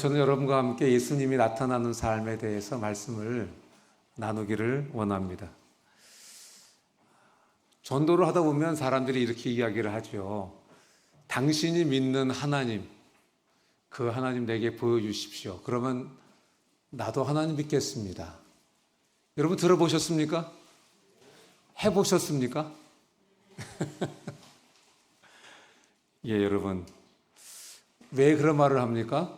저는 여러분과 함께 예수님이 나타나는 삶에 대해서 말씀을 나누기를 원합니다. 전도를 하다 보면 사람들이 이렇게 이야기를 하죠. 당신이 믿는 하나님, 그 하나님 내게 보여주십시오. 그러면 나도 하나님 믿겠습니다. 여러분 들어보셨습니까? 해보셨습니까? 예, 여러분. 왜 그런 말을 합니까?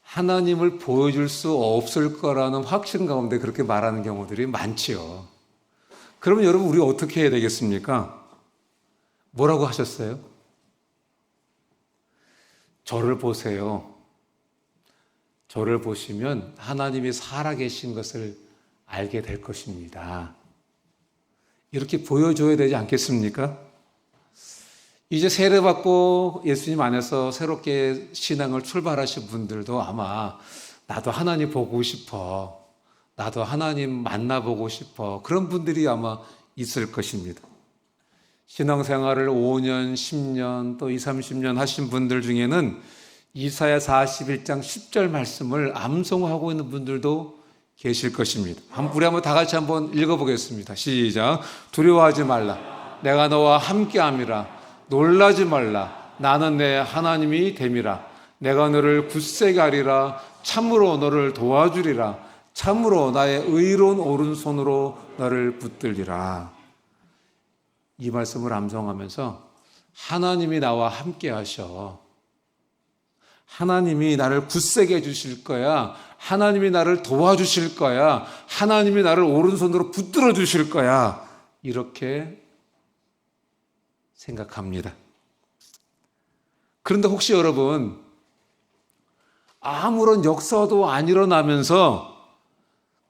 하나님을 보여줄 수 없을 거라는 확신 가운데 그렇게 말하는 경우들이 많지요. 그러면 여러분 우리 어떻게 해야 되겠습니까? 뭐라고 하셨어요? 저를 보세요. 저를 보시면 하나님이 살아계신 것을 알게 될 것입니다. 이렇게 보여줘야 되지 않겠습니까? 이제 세례받고 예수님 안에서 새롭게 신앙을 출발하신 분들도 아마 나도 하나님 보고 싶어, 나도 하나님 만나보고 싶어, 그런 분들이 아마 있을 것입니다. 신앙생활을 5년, 10년, 또 20, 30년 하신 분들 중에는 이사야 41장 10절 말씀을 암송하고 있는 분들도 계실 것입니다. 우리 한번 다 같이 한번 읽어보겠습니다. 시작. 두려워하지 말라. 내가 너와 함께함이라. 놀라지 말라. 나는 내 하나님이 됨이라. 내가 너를 굳세게 하리라. 참으로 너를 도와주리라. 참으로 나의 의로운 오른손으로 너를 붙들리라. 이 말씀을 암송하면서 하나님이 나와 함께 하셔. 하나님이 나를 굳세게 해주실 거야. 하나님이 나를 도와주실 거야. 하나님이 나를 오른손으로 붙들어 주실 거야. 이렇게 생각합니다. 그런데 혹시 여러분, 아무런 역사도 안 일어나면서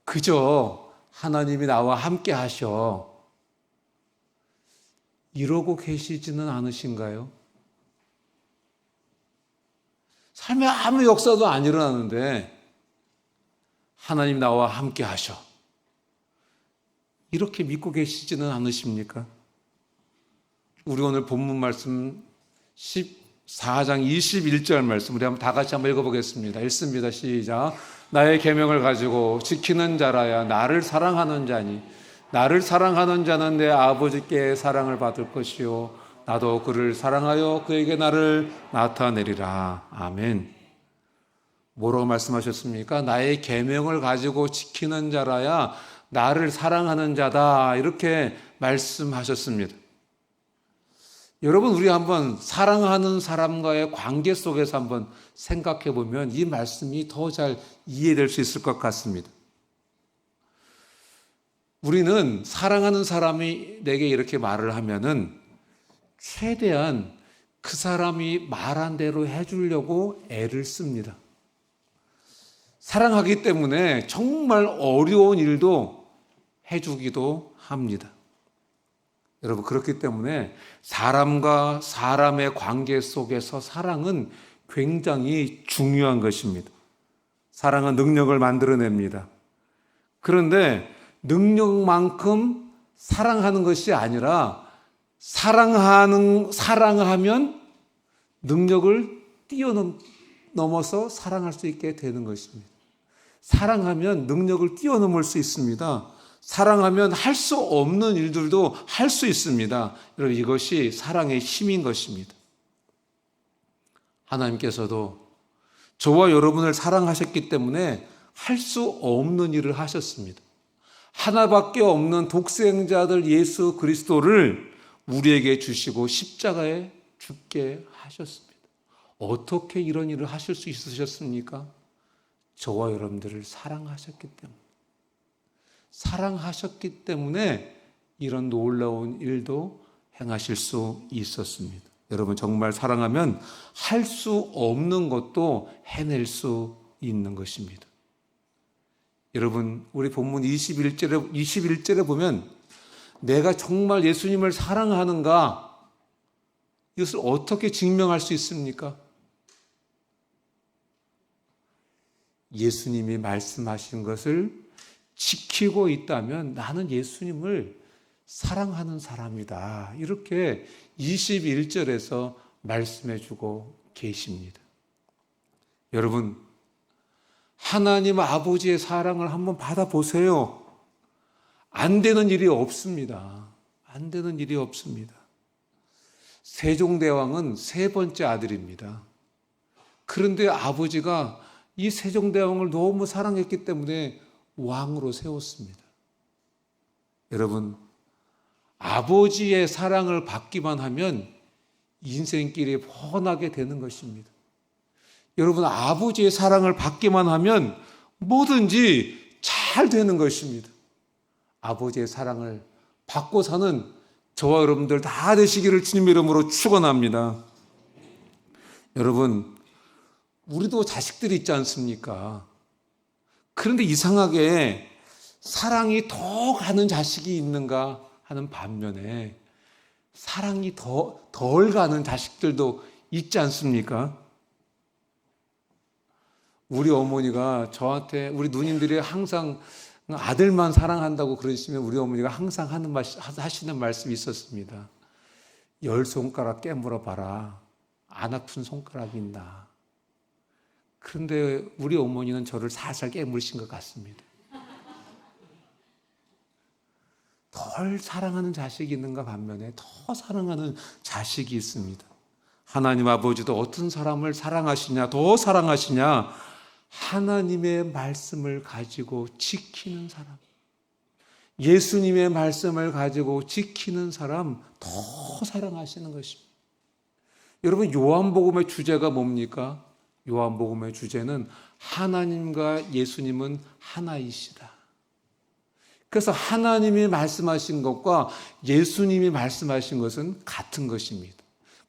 그저 하나님이 나와 함께 하셔, 이러고 계시지는 않으신가요? 삶에 아무 역사도 안 일어나는데 하나님 나와 함께 하셔, 이렇게 믿고 계시지는 않으십니까? 우리 오늘 본문 말씀 14장 21절 말씀 우리 한번 다 같이 한번 읽어보겠습니다. 읽습니다. 시작. 나의 계명을 가지고 지키는 자라야 나를 사랑하는 자니 나를 사랑하는 자는 내 아버지께 사랑을 받을 것이요 나도 그를 사랑하여 그에게 나를 나타내리라. 아멘. 뭐라고 말씀하셨습니까? 나의 계명을 가지고 지키는 자라야 나를 사랑하는 자다, 이렇게 말씀하셨습니다. 여러분, 우리 한번 사랑하는 사람과의 관계 속에서 한번 생각해 보면 이 말씀이 더 잘 이해될 수 있을 것 같습니다. 우리는 사랑하는 사람이 내게 이렇게 말을 하면은 최대한 그 사람이 말한 대로 해주려고 애를 씁니다. 사랑하기 때문에 정말 어려운 일도 해주기도 합니다. 여러분, 그렇기 때문에 사람과 사람의 관계 속에서 사랑은 굉장히 중요한 것입니다. 사랑은 능력을 만들어냅니다. 그런데 능력만큼 사랑하는 것이 아니라 사랑하면 능력을 뛰어넘어서 사랑할 수 있게 되는 것입니다. 사랑하면 능력을 뛰어넘을 수 있습니다. 사랑하면 할 수 없는 일들도 할 수 있습니다. 여러분, 이것이 사랑의 힘인 것입니다. 하나님께서도 저와 여러분을 사랑하셨기 때문에 할 수 없는 일을 하셨습니다. 하나밖에 없는 독생자들 예수 그리스도를 우리에게 주시고 십자가에 죽게 하셨습니다. 어떻게 이런 일을 하실 수 있으셨습니까? 저와 여러분들을 사랑하셨기 때문에. 사랑하셨기 때문에 이런 놀라운 일도 행하실 수 있었습니다. 여러분, 정말 사랑하면 할 수 없는 것도 해낼 수 있는 것입니다. 여러분, 우리 본문 21절에 보면 내가 정말 예수님을 사랑하는가, 이것을 어떻게 증명할 수 있습니까? 예수님이 말씀하신 것을 지키고 있다면 나는 예수님을 사랑하는 사람이다, 이렇게 21절에서 말씀해 주고 계십니다. 여러분, 하나님 아버지의 사랑을 한번 받아보세요. 안 되는 일이 없습니다. 안 되는 일이 없습니다. 세종대왕은 세 번째 아들입니다. 그런데 아버지가 이 세종대왕을 너무 사랑했기 때문에 왕으로 세웠습니다. 여러분, 아버지의 사랑을 받기만 하면 인생길이 훤하게 되는 것입니다. 여러분, 아버지의 사랑을 받기만 하면 뭐든지 잘 되는 것입니다. 아버지의 사랑을 받고 사는 저와 여러분들 다 되시기를 주님의 이름으로 축원합니다. 여러분, 우리도 자식들이 있지 않습니까? 그런데 이상하게 사랑이 더 가는 자식이 있는가 하는 반면에 사랑이 덜 가는 자식들도 있지 않습니까? 우리 어머니가 저한테, 우리 누님들이 항상 아들만 사랑한다고 그러시면 우리 어머니가 항상 하시는 말씀이 있었습니다. 10손가락 깨물어 봐라. 안 아픈 손가락이 있나. 그런데 우리 어머니는 저를 살살 깨물으신 것 같습니다. 덜 사랑하는 자식이 있는가 반면에 더 사랑하는 자식이 있습니다. 하나님 아버지도 어떤 사람을 사랑하시냐, 더 사랑하시냐, 하나님의 말씀을 가지고 지키는 사람, 예수님의 말씀을 가지고 지키는 사람 더 사랑하시는 것입니다. 여러분, 요한복음의 주제가 뭡니까? 요한복음의 주제는 하나님과 예수님은 하나이시다. 그래서 하나님이 말씀하신 것과 예수님이 말씀하신 것은 같은 것입니다.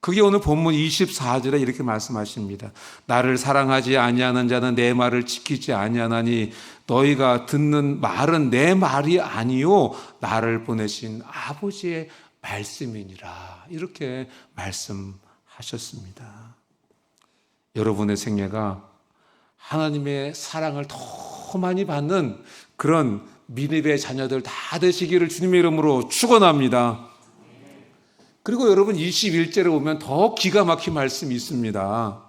그게 오늘 본문 24절에 이렇게 말씀하십니다. 나를 사랑하지 아니하는 자는 내 말을 지키지 아니하나니 너희가 듣는 말은 내 말이 아니요 나를 보내신 아버지의 말씀이니라. 이렇게 말씀하셨습니다. 여러분의 생애가 하나님의 사랑을 더 많이 받는 그런 믿음의 자녀들 다 되시기를 주님의 이름으로 축원합니다. 그리고 여러분 21절에 보면 더 기가 막힌 말씀이 있습니다.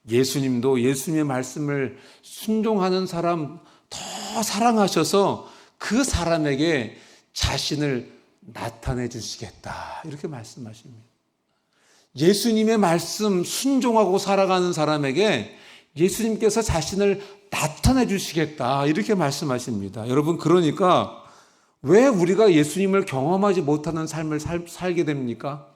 예수님도 예수님의 말씀을 순종하는 사람 더 사랑하셔서 그 사람에게 자신을 나타내 주시겠다. 이렇게 말씀하십니다. 예수님의 말씀 순종하고 살아가는 사람에게 예수님께서 자신을 나타내 주시겠다. 이렇게 말씀하십니다. 여러분, 그러니까 왜 우리가 예수님을 경험하지 못하는 삶을 살게 됩니까?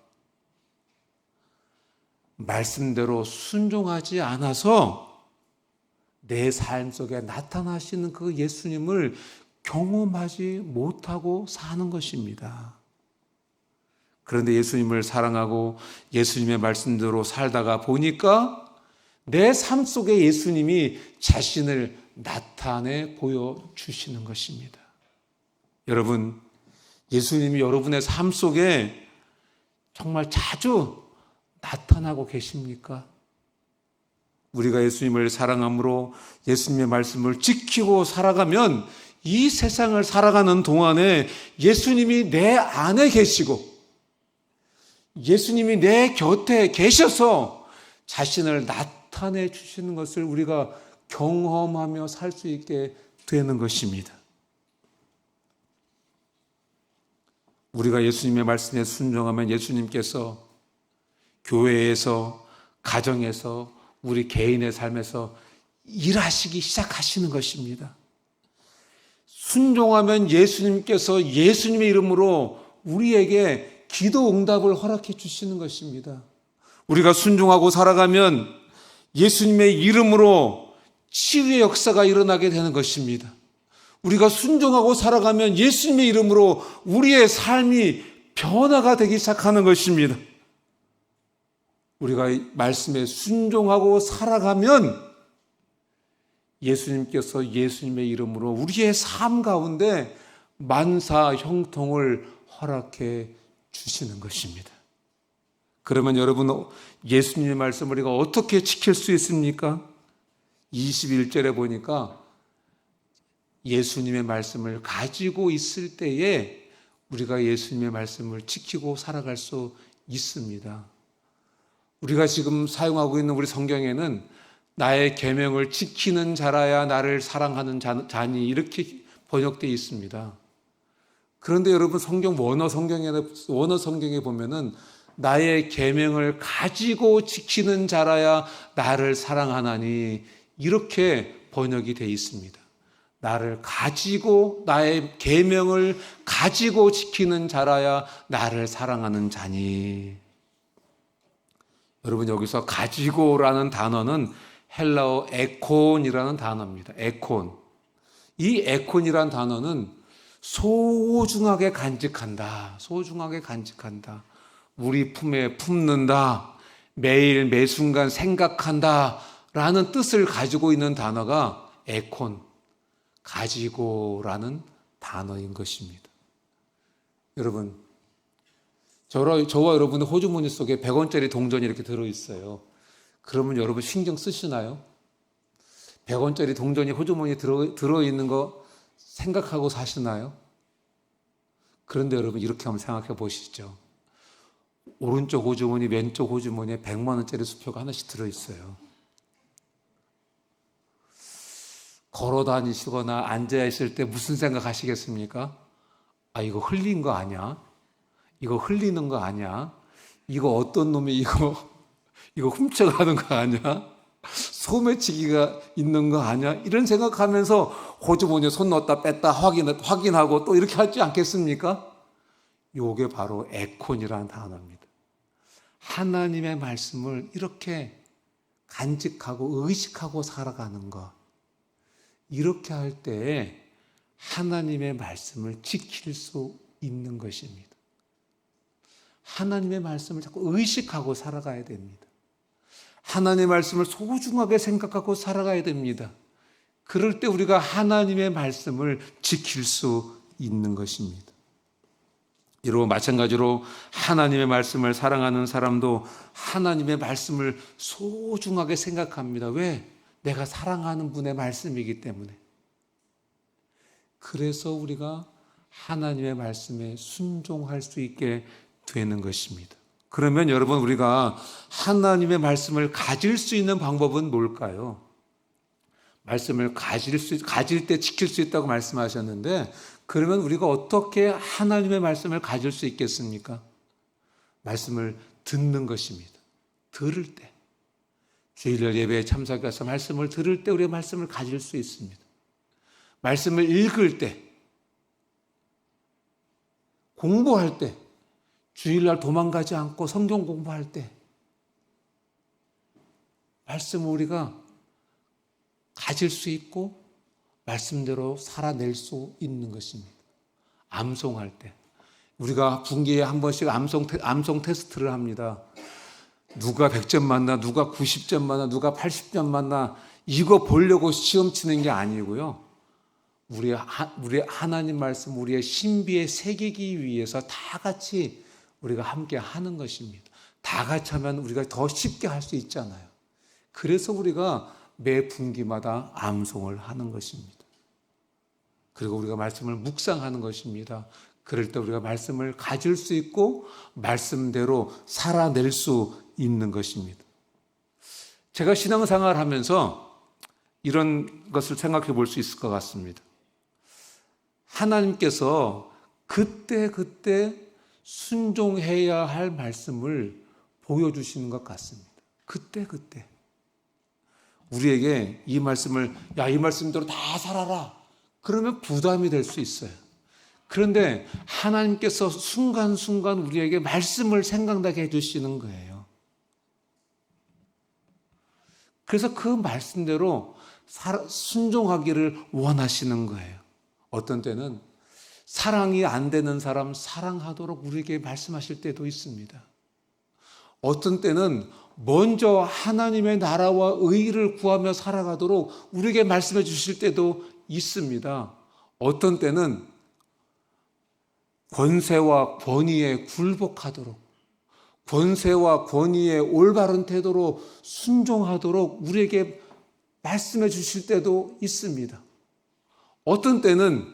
말씀대로 순종하지 않아서 내 삶 속에 나타나시는 그 예수님을 경험하지 못하고 사는 것입니다. 그런데 예수님을 사랑하고 예수님의 말씀대로 살다가 보니까 내 삶 속에 예수님이 자신을 나타내 보여주시는 것입니다. 여러분, 예수님이 여러분의 삶 속에 정말 자주 나타나고 계십니까? 우리가 예수님을 사랑함으로 예수님의 말씀을 지키고 살아가면 이 세상을 살아가는 동안에 예수님이 내 안에 계시고 예수님이 내 곁에 계셔서 자신을 나타내 주시는 것을 우리가 경험하며 살 수 있게 되는 것입니다. 우리가 예수님의 말씀에 순종하면 예수님께서 교회에서, 가정에서, 우리 개인의 삶에서 일하시기 시작하시는 것입니다. 순종하면 예수님께서 예수님의 이름으로 우리에게 기도 응답을 허락해 주시는 것입니다. 우리가 순종하고 살아가면 예수님의 이름으로 치유의 역사가 일어나게 되는 것입니다. 우리가 순종하고 살아가면 예수님의 이름으로 우리의 삶이 변화가 되기 시작하는 것입니다. 우리가 말씀에 순종하고 살아가면 예수님께서 예수님의 이름으로 우리의 삶 가운데 만사 형통을 허락해 주시는 것입니다. 그러면 여러분, 예수님의 말씀을 우리가 어떻게 지킬 수 있습니까? 21절에 보니까 예수님의 말씀을 가지고 있을 때에 우리가 예수님의 말씀을 지키고 살아갈 수 있습니다. 우리가 지금 사용하고 있는 우리 성경에는 나의 계명을 지키는 자라야 나를 사랑하는 자니 이렇게 번역되어 있습니다. 그런데 여러분 성경 원어 성경에 보면은 나의 계명을 가지고 지키는 자라야 나를 사랑하나니 이렇게 번역이 되어 있습니다. 나의 계명을 가지고 지키는 자라야 나를 사랑하는 자니. 여러분 여기서 가지고라는 단어는 헬라어 에콘이라는 단어입니다. 에콘. 이 에콘이라는 단어는 소중하게 간직한다. 소중하게 간직한다. 우리 품에 품는다. 매일 매순간 생각한다. 라는 뜻을 가지고 있는 단어가 에콘, 가지고라는 단어인 것입니다. 여러분, 저와 여러분의 호주머니 속에 100원짜리 동전이 이렇게 들어있어요. 그러면 여러분 신경 쓰시나요? 100원짜리 동전이 호주머니에 들어있는 거 생각하고 사시나요? 그런데 여러분 이렇게 한번 생각해 보시죠. 오른쪽 호주머니, 왼쪽 호주머니에 100만 원짜리 수표가 하나씩 들어있어요. 걸어 다니시거나 앉아 있을 때 무슨 생각 하시겠습니까? 아, 이거 흘린 거 아니야? 이거 흘리는 거 아니야? 이거 어떤 놈이 이거 훔쳐가는 거 아니야? 소매치기가 있는 거 아니야? 이런 생각하면서 호주머니에 손 넣었다 뺐다 확인하고 또 이렇게 하지 않겠습니까? 요게 바로 에콘이라는 단어입니다. 하나님의 말씀을 이렇게 간직하고 의식하고 살아가는 것. 이렇게 할 때 하나님의 말씀을 지킬 수 있는 것입니다. 하나님의 말씀을 자꾸 의식하고 살아가야 됩니다. 하나님의 말씀을 소중하게 생각하고 살아가야 됩니다. 그럴 때 우리가 하나님의 말씀을 지킬 수 있는 것입니다. 이로 마찬가지로 하나님의 말씀을 사랑하는 사람도 하나님의 말씀을 소중하게 생각합니다. 왜? 내가 사랑하는 분의 말씀이기 때문에. 그래서 우리가 하나님의 말씀에 순종할 수 있게 되는 것입니다. 그러면 여러분 우리가 하나님의 말씀을 가질 수 있는 방법은 뭘까요? 말씀을 가질 때 지킬 수 있다고 말씀하셨는데 그러면 우리가 어떻게 하나님의 말씀을 가질 수 있겠습니까? 말씀을 듣는 것입니다. 들을 때. 주일날 예배에 참석해서 말씀을 들을 때 우리가 말씀을 가질 수 있습니다. 말씀을 읽을 때, 공부할 때, 주일날 도망가지 않고 성경 공부할 때 말씀을 우리가 가질 수 있고 말씀대로 살아낼 수 있는 것입니다. 암송할 때 우리가 분기에 한 번씩 암송 테스트를 합니다. 누가 100점 맞나, 누가 90점 맞나, 누가 80점 맞나 이거 보려고 시험 치는 게 아니고요. 우리의 하나님 말씀, 우리의 신비에 새기기 위해서 다 같이 우리가 함께 하는 것입니다. 다 같이 하면 우리가 더 쉽게 할 수 있잖아요. 그래서 우리가 매 분기마다 암송을 하는 것입니다. 그리고 우리가 말씀을 묵상하는 것입니다. 그럴 때 우리가 말씀을 가질 수 있고 말씀대로 살아낼 수 있는 것입니다. 제가 신앙생활을 하면서 이런 것을 생각해 볼 수 있을 것 같습니다. 하나님께서 그때 순종해야 할 말씀을 보여주시는 것 같습니다. 그때. 우리에게 이 말씀을, 이 말씀대로 다 살아라. 그러면 부담이 될 수 있어요. 그런데 하나님께서 순간순간 우리에게 말씀을 생각나게 해주시는 거예요. 그래서 그 말씀대로 순종하기를 원하시는 거예요. 어떤 때는 사랑이 안 되는 사람 사랑하도록 우리에게 말씀하실 때도 있습니다. 어떤 때는 먼저 하나님의 나라와 의를 구하며 살아가도록 우리에게 말씀해 주실 때도 있습니다. 어떤 때는 권세와 권위에 굴복하도록, 권세와 권위에 올바른 태도로 순종하도록 우리에게 말씀해 주실 때도 있습니다. 어떤 때는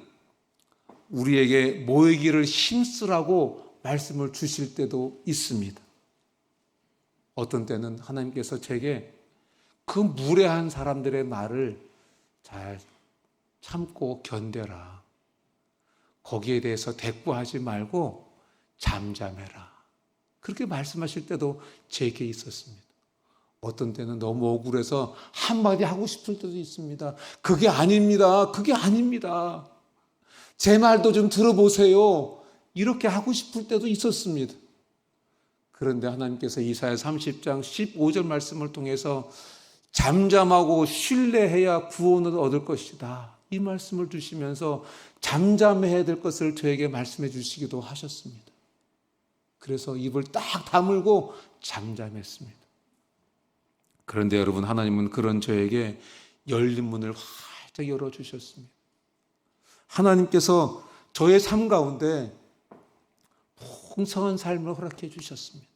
우리에게 모이기를 힘쓰라고 말씀을 주실 때도 있습니다. 어떤 때는 하나님께서 제게 그 무례한 사람들의 말을 잘 참고 견뎌라. 거기에 대해서 대꾸하지 말고 잠잠해라. 그렇게 말씀하실 때도 제게 있었습니다. 어떤 때는 너무 억울해서 한마디 하고 싶을 때도 있습니다. 그게 아닙니다. 그게 아닙니다. 제 말도 좀 들어보세요. 이렇게 하고 싶을 때도 있었습니다. 그런데 하나님께서 이사야 30장 15절 말씀을 통해서 잠잠하고 신뢰해야 구원을 얻을 것이다. 이 말씀을 주시면서 잠잠해야 될 것을 저에게 말씀해 주시기도 하셨습니다. 그래서 입을 딱 다물고 잠잠했습니다. 그런데 여러분, 하나님은 그런 저에게 열린 문을 활짝 열어주셨습니다. 하나님께서 저의 삶 가운데 풍성한 삶을 허락해 주셨습니다.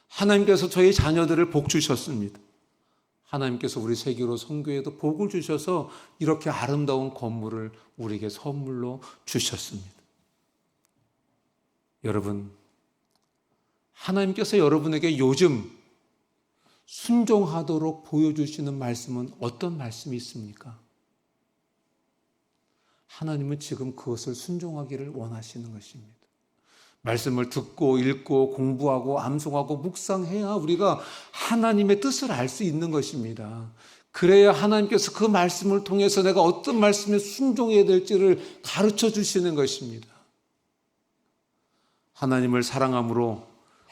하나님께서 저희 자녀들을 복 주셨습니다. 하나님께서 우리 세계로 선교에도 복을 주셔서 이렇게 아름다운 건물을 우리에게 선물로 주셨습니다. 여러분, 하나님께서 여러분에게 요즘 순종하도록 보여주시는 말씀은 어떤 말씀이 있습니까? 하나님은 지금 그것을 순종하기를 원하시는 것입니다. 말씀을 듣고 읽고 공부하고 암송하고 묵상해야 우리가 하나님의 뜻을 알 수 있는 것입니다. 그래야 하나님께서 그 말씀을 통해서 내가 어떤 말씀에 순종해야 될지를 가르쳐 주시는 것입니다. 하나님을 사랑함으로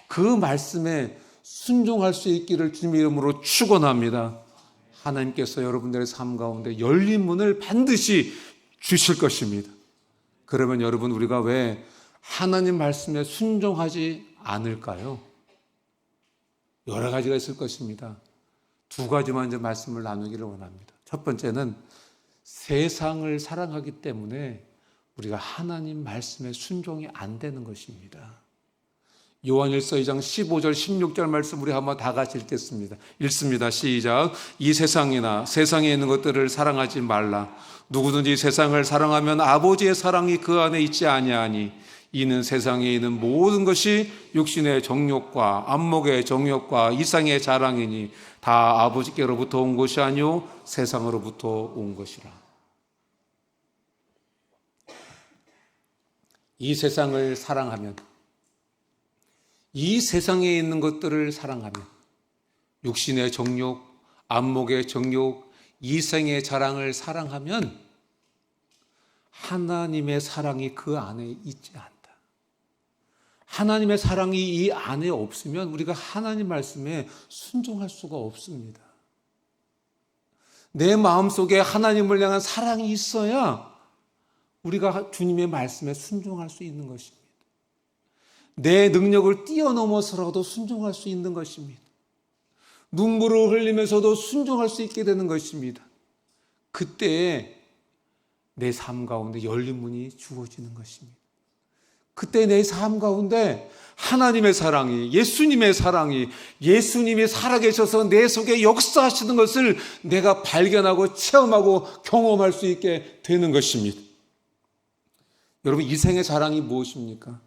그 말씀에 순종할 수 있기를 주님의 이름으로 축원합니다. 하나님께서 여러분들의 삶 가운데 열린 문을 반드시 주실 것입니다. 그러면 여러분, 우리가 왜 하나님 말씀에 순종하지 않을까요? 여러 가지가 있을 것입니다. 두 가지만 이제 말씀을 나누기를 원합니다. 첫 번째는 세상을 사랑하기 때문에 우리가 하나님 말씀에 순종이 안 되는 것입니다. 요한일서 2장 15절 16절 말씀 우리 한번 다 같이 읽겠습니다. 읽습니다. 시작. 이 세상이나 세상에 있는 것들을 사랑하지 말라. 누구든지 세상을 사랑하면 아버지의 사랑이 그 안에 있지 아니하니 이는 세상에 있는 모든 것이 육신의 정욕과 안목의 정욕과 이상의 자랑이니 다 아버지께로부터 온 것이 아니요 세상으로부터 온 것이라. 이 세상을 사랑하면, 이 세상에 있는 것들을 사랑하면, 육신의 정욕, 안목의 정욕, 이생의 자랑을 사랑하면 하나님의 사랑이 그 안에 있지 않다. 하나님의 사랑이 이 안에 없으면 우리가 하나님 말씀에 순종할 수가 없습니다. 내 마음속에 하나님을 향한 사랑이 있어야 우리가 주님의 말씀에 순종할 수 있는 것입니다. 내 능력을 뛰어넘어서라도 순종할 수 있는 것입니다. 눈물을 흘리면서도 순종할 수 있게 되는 것입니다. 그때 내 삶 가운데 열린 문이 주어지는 것입니다. 그때 내 삶 가운데 하나님의 사랑이, 예수님의 사랑이, 예수님이 살아계셔서 내 속에 역사하시는 것을 내가 발견하고 체험하고 경험할 수 있게 되는 것입니다. 여러분, 이 생의 자랑이 무엇입니까?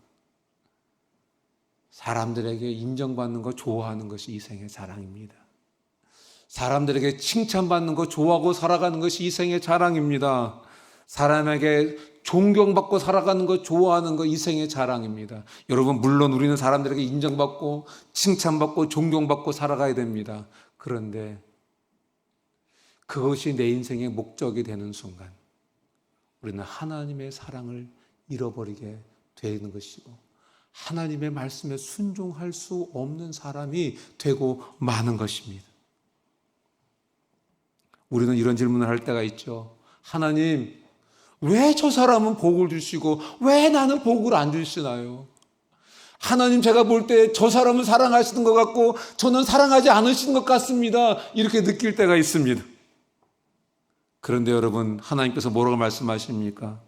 사람들에게 인정받는 거 좋아하는 것이 이 생의 자랑입니다. 사람들에게 칭찬받는 거 좋아하고 살아가는 것이 이 생의 자랑입니다. 사람에게 존경받고 살아가는 거 좋아하는 거 이 생의 자랑입니다. 여러분, 물론 우리는 사람들에게 인정받고 칭찬받고 존경받고 살아가야 됩니다. 그런데 그것이 내 인생의 목적이 되는 순간 우리는 하나님의 사랑을 잃어버리게 되는 것이고 하나님의 말씀에 순종할 수 없는 사람이 되고 마는 것입니다. 우리는 이런 질문을 할 때가 있죠. 하나님, 왜 저 사람은 복을 주시고 왜 나는 복을 안 주시나요? 하나님, 제가 볼 때 저 사람은 사랑하시는 것 같고 저는 사랑하지 않으시는 것 같습니다. 이렇게 느낄 때가 있습니다. 그런데 여러분, 하나님께서 뭐라고 말씀하십니까?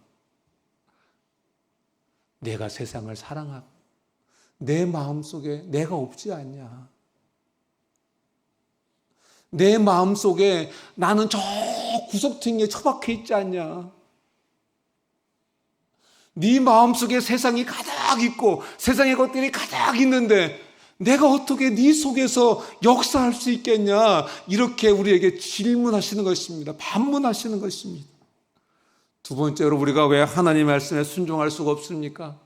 내가 세상을 사랑하고 내 마음속에 내가 없지 않냐? 내 마음속에 나는 저 구석탱이에 처박혀 있지 않냐? 네 마음속에 세상이 가득 있고 세상의 것들이 가득 있는데 내가 어떻게 네 속에서 역사할 수 있겠냐? 이렇게 우리에게 질문하시는 것입니다. 반문하시는 것입니다. 두 번째로 우리가 왜 하나님 말씀에 순종할 수가 없습니까?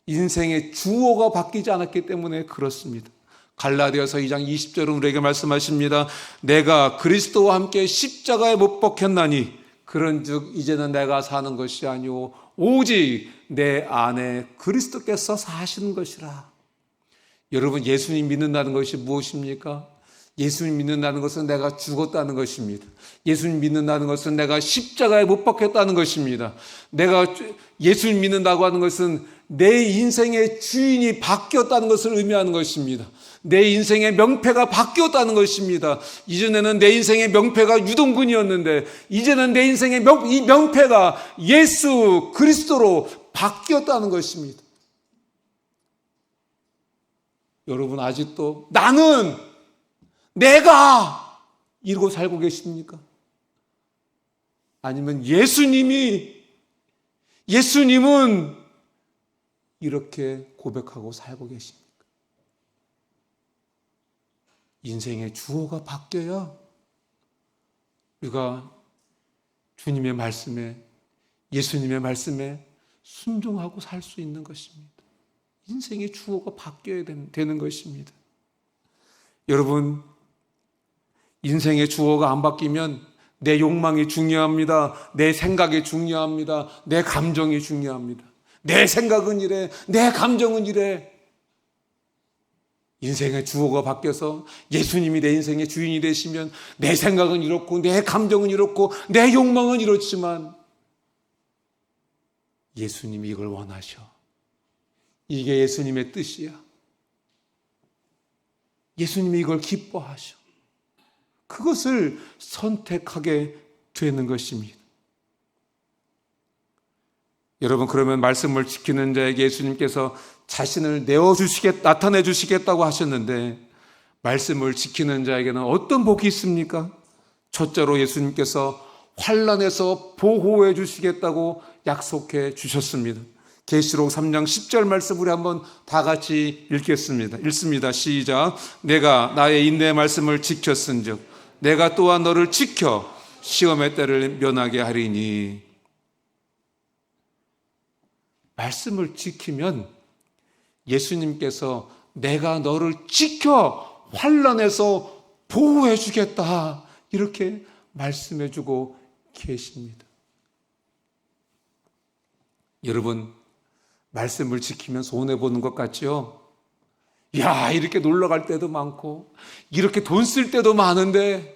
인생의 주어가 바뀌지 않았기 때문에 그렇습니다. 갈라디아서 2장 20절은 우리에게 말씀하십니다. 내가 그리스도와 함께 십자가에 못 박혔나니 그런즉 이제는 내가 사는 것이 아니오 오직 내 안에 그리스도께서 사시는 것이라. 여러분, 예수님 믿는다는 것이 무엇입니까? 예수님 믿는다는 것은 내가 죽었다는 것입니다. 예수님 믿는다는 것은 내가 십자가에 못 박혔다는 것입니다. 내가 예수님 믿는다고 하는 것은 내 인생의 주인이 바뀌었다는 것을 의미하는 것입니다. 내 인생의 명패가 바뀌었다는 것입니다. 이전에는 내 인생의 명패가 유동근이었는데 이제는 내 인생의 이 명패가 예수 그리스도로 바뀌었다는 것입니다. 여러분, 아직도 나는 내가 이러고 살고 계십니까? 아니면 예수님은 이렇게 고백하고 살고 계십니까? 인생의 주어가 바뀌어야 우리가 주님의 말씀에, 예수님의 말씀에 순종하고 살 수 있는 것입니다. 인생의 주어가 바뀌어야 되는 것입니다. 여러분, 인생의 주어가 안 바뀌면 내 욕망이 중요합니다. 내 생각이 중요합니다. 내 감정이 중요합니다. 내 생각은 이래, 내 감정은 이래. 인생의 주어가 바뀌어서 예수님이 내 인생의 주인이 되시면 내 생각은 이렇고 내 감정은 이렇고 내 욕망은 이렇지만 예수님이 이걸 원하셔. 이게 예수님의 뜻이야. 예수님이 이걸 기뻐하셔. 그것을 선택하게 되는 것입니다. 여러분, 그러면 말씀을 지키는 자에게 예수님께서 자신을 나타내 주시겠다고 하셨는데 말씀을 지키는 자에게는 어떤 복이 있습니까? 첫째로 예수님께서 환난에서 보호해 주시겠다고 약속해 주셨습니다. 계시록 3장 10절 말씀 우리 한번 다 같이 읽겠습니다. 읽습니다. 시작. 내가 나의 인내의 말씀을 지켰은즉 내가 또한 너를 지켜 시험의 때를 면하게 하리니. 말씀을 지키면 예수님께서 내가 너를 지켜 환난에서 보호해 주겠다 이렇게 말씀해 주고 계십니다. 여러분, 말씀을 지키면 손해보는 것 같죠? 야, 이렇게 놀러 갈 때도 많고 이렇게 돈 쓸 때도 많은데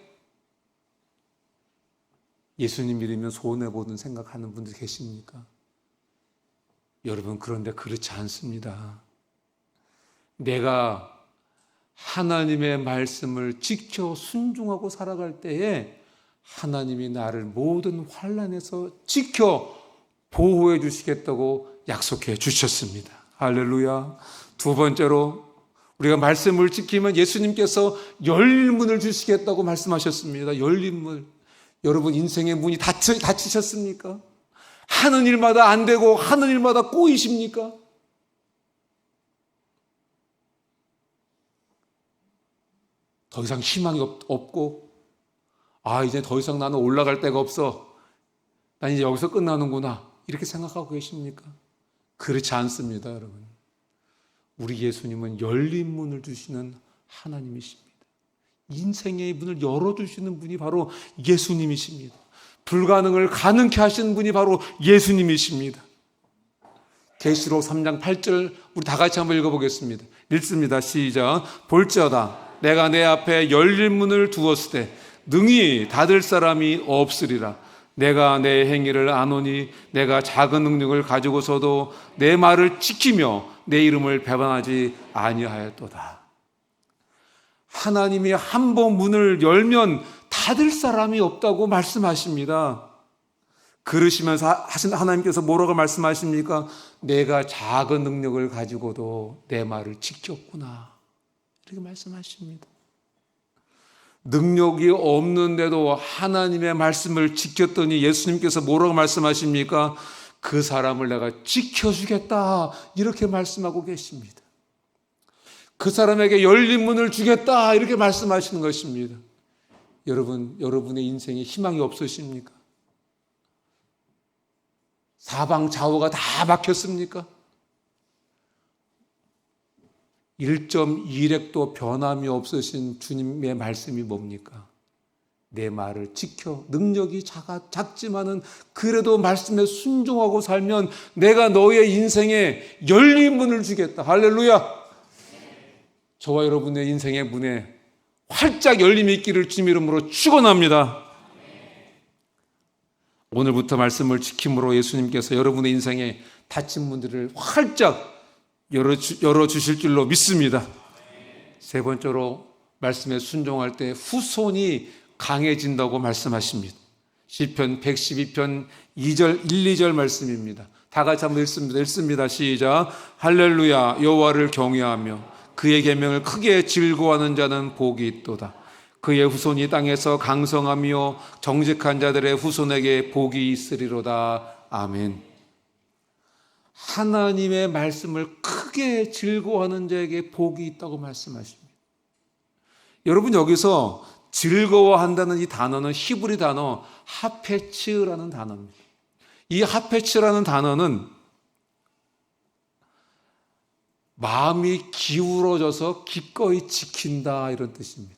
예수님 믿으면 손해보는 생각하는 분들 계십니까? 여러분, 그런데 그렇지 않습니다. 내가 하나님의 말씀을 지켜 순종하고 살아갈 때에 하나님이 나를 모든 환난에서 지켜 보호해 주시겠다고 약속해 주셨습니다. 할렐루야. 두 번째로 우리가 말씀을 지키면 예수님께서 열린 문을 주시겠다고 말씀하셨습니다. 열린 문. 여러분, 인생의 문이 닫히셨습니까? 하는 일마다 안 되고 하는 일마다 꼬이십니까? 더 이상 희망이 없고 이제 더 이상 나는 올라갈 데가 없어. 난 이제 여기서 끝나는구나. 이렇게 생각하고 계십니까? 그렇지 않습니다, 여러분. 우리 예수님은 열린 문을 주시는 하나님이십니다. 인생의 문을 열어주시는 분이 바로 예수님이십니다. 불가능을 가능케 하시는 분이 바로 예수님이십니다. 계시록 3장 8절 우리 다 같이 한번 읽어보겠습니다. 읽습니다. 시작. 볼지어다 내가 내 앞에 열린 문을 두었을 때 능히 닫을 사람이 없으리라. 내가 내 행위를 아노니 내가 작은 능력을 가지고서도 내 말을 지키며 내 이름을 배반하지 아니하였도다. 하나님이 한 번 문을 열면 닫을 사람이 없다고 말씀하십니다. 그러시면서 하나님께서 뭐라고 말씀하십니까? 내가 작은 능력을 가지고도 내 말을 지켰구나. 이렇게 말씀하십니다. 능력이 없는데도 하나님의 말씀을 지켰더니 예수님께서 뭐라고 말씀하십니까? 그 사람을 내가 지켜주겠다. 이렇게 말씀하고 계십니다. 그 사람에게 열린 문을 주겠다 이렇게 말씀하시는 것입니다. 여러분, 여러분의 인생에 희망이 없으십니까? 사방 좌우가 다 막혔습니까? 1.1획도 변함이 없으신 주님의 말씀이 뭡니까? 내 말을 지켜. 능력이 작지만은 그래도 말씀에 순종하고 살면 내가 너의 인생에 열린 문을 주겠다. 할렐루야. 저와 여러분의 인생의 문에 활짝 열림이 있기를 주님 이름으로 축원합니다. 오늘부터 말씀을 지킴으로 예수님께서 여러분의 인생에 닫힌 문들을 활짝 열어주실 줄로 믿습니다. 세 번째로 말씀에 순종할 때 후손이 강해진다고 말씀하십니다. 시편 112편 2절 1, 2절 말씀입니다. 다 같이 한번 읽습니다. 시작. 할렐루야. 여호와를 경외하며 그의 계명을 크게 즐거워하는 자는 복이 있도다. 그의 후손이 땅에서 강성하며 정직한 자들의 후손에게 복이 있으리로다. 아멘. 하나님의 말씀을 크게 즐거워하는 자에게 복이 있다고 말씀하십니다. 여러분, 여기서 즐거워한다는 이 단어는 히브리 단어 하페츠라는 단어입니다. 이 하페츠라는 단어는 마음이 기울어져서 기꺼이 지킨다 이런 뜻입니다.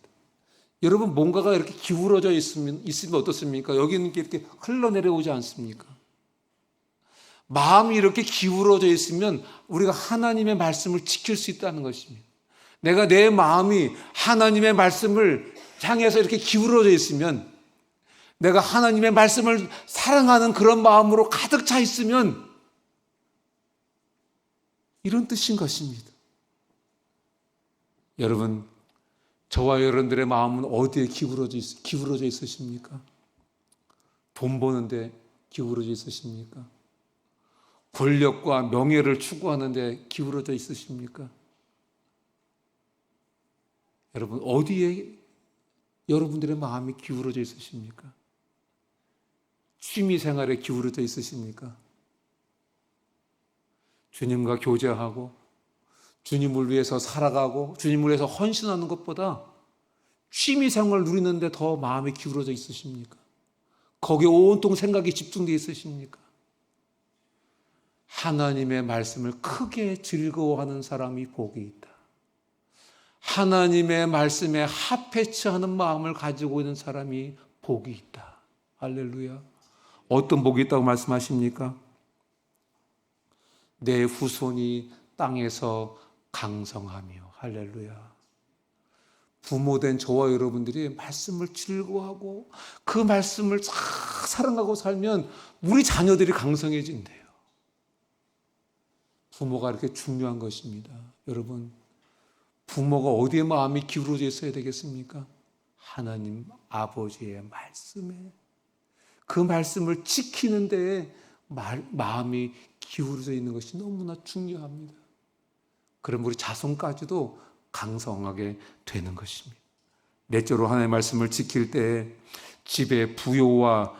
여러분, 뭔가가 이렇게 기울어져 있으면 어떻습니까? 여기는 이렇게 흘러내려오지 않습니까? 마음이 이렇게 기울어져 있으면 우리가 하나님의 말씀을 지킬 수 있다는 것입니다. 내가 내 마음이 하나님의 말씀을 향해서 이렇게 기울어져 있으면, 내가 하나님의 말씀을 사랑하는 그런 마음으로 가득 차 있으면 이런 뜻인 것입니다. 여러분, 저와 여러분들의 마음은 어디에 기울어져 있으십니까? 돈 버는데 기울어져 있으십니까? 권력과 명예를 추구하는데 기울어져 있으십니까? 여러분, 어디에 여러분들의 마음이 기울어져 있으십니까? 취미 생활에 기울어져 있으십니까? 주님과 교제하고 주님을 위해서 살아가고 주님을 위해서 헌신하는 것보다 취미 생활을 누리는데 더 마음이 기울어져 있으십니까? 거기에 온통 생각이 집중되어 있으십니까? 하나님의 말씀을 크게 즐거워하는 사람이 복이 있다. 하나님의 말씀에 하페츠하는 마음을 가지고 있는 사람이 복이 있다. 할렐루야. 어떤 복이 있다고 말씀하십니까? 내 후손이 땅에서 강성하며. 할렐루야. 부모된 저와 여러분들이 말씀을 즐거워하고 그 말씀을 사랑하고 살면 우리 자녀들이 강성해진대요. 부모가 이렇게 중요한 것입니다. 여러분, 부모가 어디에 마음이 기울어져 있어야 되겠습니까? 하나님 아버지의 말씀에, 그 말씀을 지키는 데에 마음이 기울어져 있는 것이 너무나 중요합니다. 그럼 우리 자손까지도 강성하게 되는 것입니다. 넷째로 하나님의 말씀을 지킬 때 집에 부와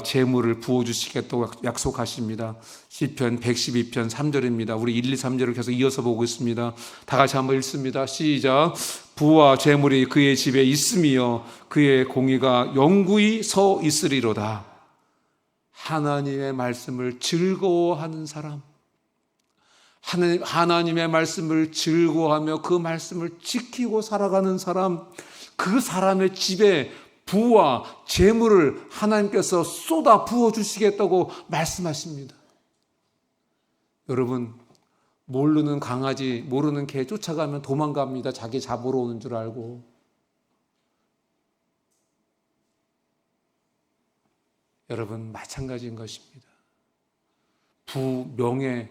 재물을 부어주시겠다고 약속하십니다. 시편 112편 3절입니다. 우리 1, 2, 3절을 계속 이어서 보고 있습니다. 다 같이 한번 읽습니다. 시작. 부와 재물이 그의 집에 있으며 그의 공의가 영구히 서 있으리로다. 하나님의 말씀을 즐거워하는 사람, 하나님의 말씀을 즐거워하며 그 말씀을 지키고 살아가는 사람, 그 사람의 집에 부와 재물을 하나님께서 쏟아 부어주시겠다고 말씀하십니다. 여러분, 모르는 강아지, 모르는 개 쫓아가면 도망갑니다. 자기 잡으러 오는 줄 알고. 여러분, 마찬가지인 것입니다. 부, 명예,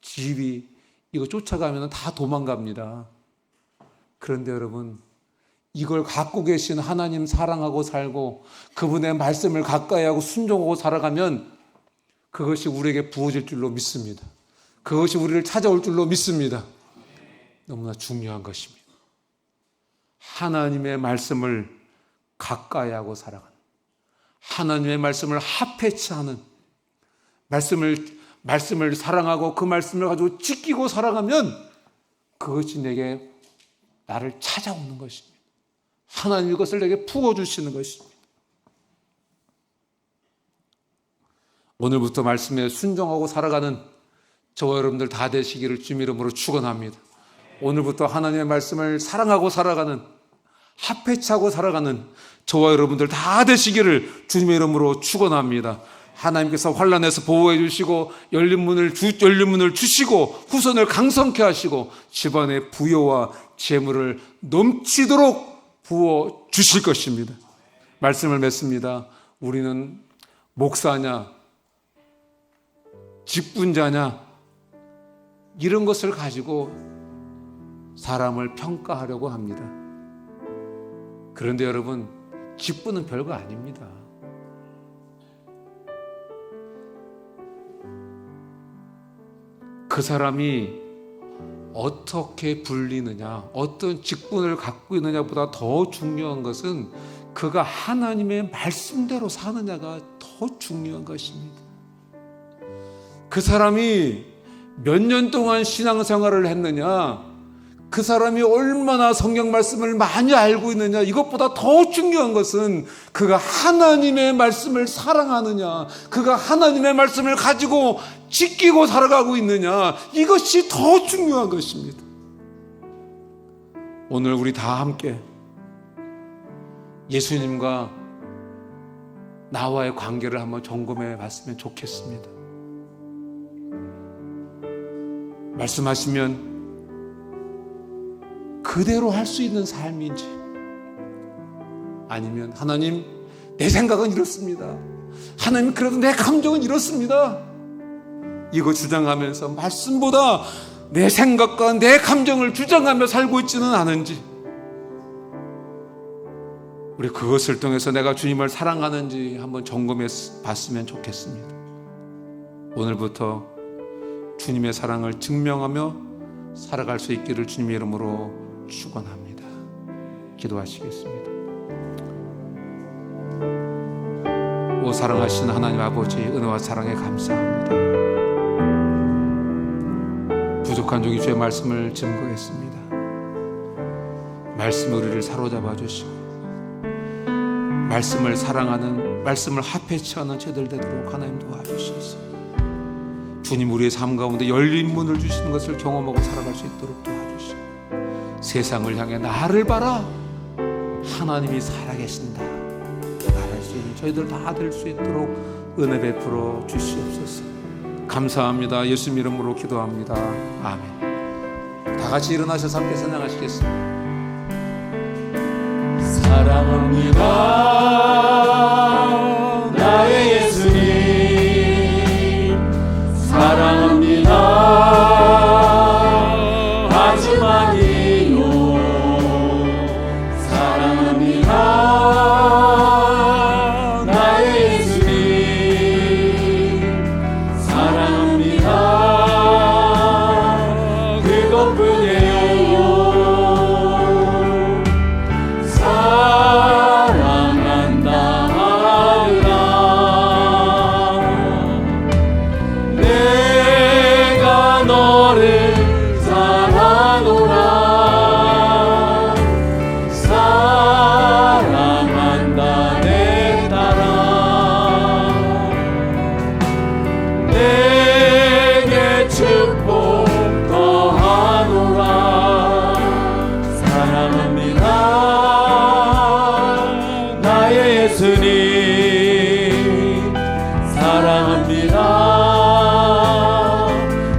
지위, 이거 쫓아가면 다 도망갑니다. 그런데 여러분, 이걸 갖고 계신 하나님 사랑하고 살고 그분의 말씀을 가까이 하고 순종하고 살아가면 그것이 우리에게 부어질 줄로 믿습니다. 그것이 우리를 찾아올 줄로 믿습니다. 너무나 중요한 것입니다. 하나님의 말씀을 가까이 하고 살아가는, 하나님의 말씀을 하페치하는, 말씀을 사랑하고 그 말씀을 가지고 지키고 살아가면 그것이 내게 나를 찾아오는 것입니다. 하나님 이것을 내게 부어주시는 것입니다. 오늘부터 말씀에 순종하고 살아가는 저와 여러분들 다 되시기를 주님 이름으로 축원합니다. 오늘부터 하나님의 말씀을 사랑하고 살아가는, 합해차고 살아가는 저와 여러분들 다 되시기를 주님의 이름으로 축원합니다. 하나님께서 환난에서 보호해 주시고 열린 문을 주시고 후손을 강성케 하시고 집안의 부여와 재물을 넘치도록 부어 주실 것입니다. 말씀을 맺습니다. 우리는 목사냐 직분자냐 이런 것을 가지고 사람을 평가하려고 합니다. 그런데 여러분, 직분은 별거 아닙니다. 그 사람이 어떻게 불리느냐, 어떤 직분을 갖고 있느냐보다 더 중요한 것은 그가 하나님의 말씀대로 사느냐가 더 중요한 것입니다. 그 사람이 몇 년 동안 신앙생활을 했느냐, 그 사람이 얼마나 성경 말씀을 많이 알고 있느냐, 이것보다 더 중요한 것은 그가 하나님의 말씀을 사랑하느냐, 그가 하나님의 말씀을 가지고 지키고 살아가고 있느냐, 이것이 더 중요한 것입니다. 오늘 우리 다 함께 예수님과 나와의 관계를 한번 점검해 봤으면 좋겠습니다. 말씀하시면 그대로 할 수 있는 삶인지, 아니면 하나님 내 생각은 이렇습니다, 하나님 그래도 내 감정은 이렇습니다, 이거 주장하면서 말씀보다 내 생각과 내 감정을 주장하며 살고 있지는 않은지, 우리 그것을 통해서 내가 주님을 사랑하는지 한번 점검해 봤으면 좋겠습니다. 오늘부터 주님의 사랑을 증명하며 살아갈 수 있기를 주님의 이름으로 축원합니다. 기도하시겠습니다. 오 사랑하신 하나님 아버지, 은혜와 사랑에 감사합니다. 부족한 종이 주의 말씀을 증거했습니다. 말씀이 우리를 사로잡아 주시고 말씀을 사랑하는, 말씀을 합해치하는 죄들 되도록 하나님 도와주시옵소서. 주님, 우리의 삶 가운데 열린 문을 주시는 것을 경험하고 살아갈 수 있도록 도와주시고, 세상을 향해 나를 봐라, 하나님이 살아계신다 말할 수 있는 저희들 다 될 수 있도록 은혜 베풀어 주시옵소서. 감사합니다. 예수 이름으로 기도합니다. 아멘. 다 같이 일어나셔서 함께 찬양하시겠습니다. 사랑합니다 나의 예수님, 사랑합니다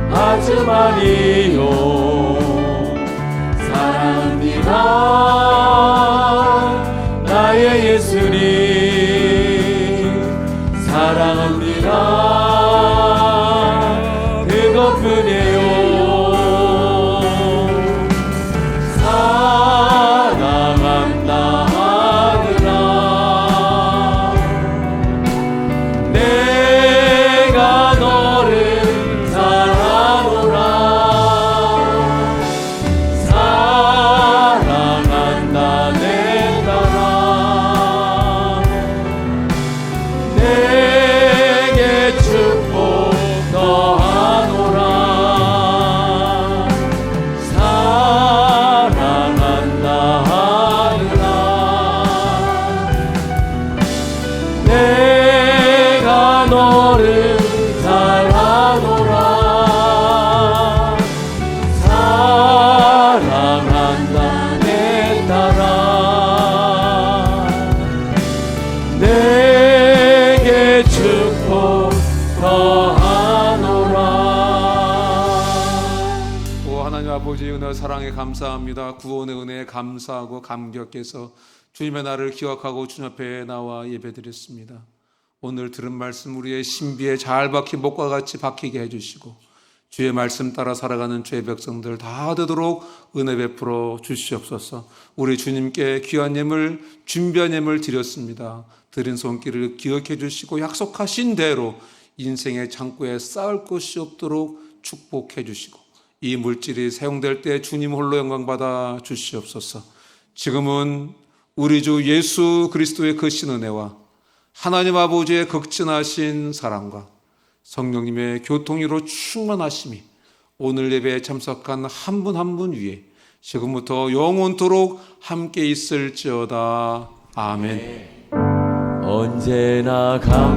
하지만이요, 사랑합니다 나의 예수님, 사랑합니다 그것뿐이에요. 내가 너를 사랑하노라. 아버지 은혜 사랑에 감사합니다. 구원의 은혜에 감사하고 감격해서 주님의 날을 기억하고 주님 앞에 나와 예배드렸습니다. 오늘 들은 말씀 우리의 신비에 잘 박힌 목과 같이 박히게 해주시고 주의 말씀 따라 살아가는 주의 백성들 다 되도록 은혜 베풀어 주시옵소서. 우리 주님께 귀한 예물 준비한 예물 드렸습니다. 드린 손길을 기억해 주시고 약속하신 대로 인생의 창고에 쌓을 것이 없도록 축복해 주시고 이 물질이 사용될 때 주님 홀로 영광 받아 주시옵소서. 지금은 우리 주 예수 그리스도의 크신 은혜와 하나님 아버지의 극진하신 사랑과 성령님의 교통으로 충만하심이 오늘 예배에 참석한 한 분 한 분 위에 지금부터 영원토록 함께 있을지어다. 아멘. 언제나 감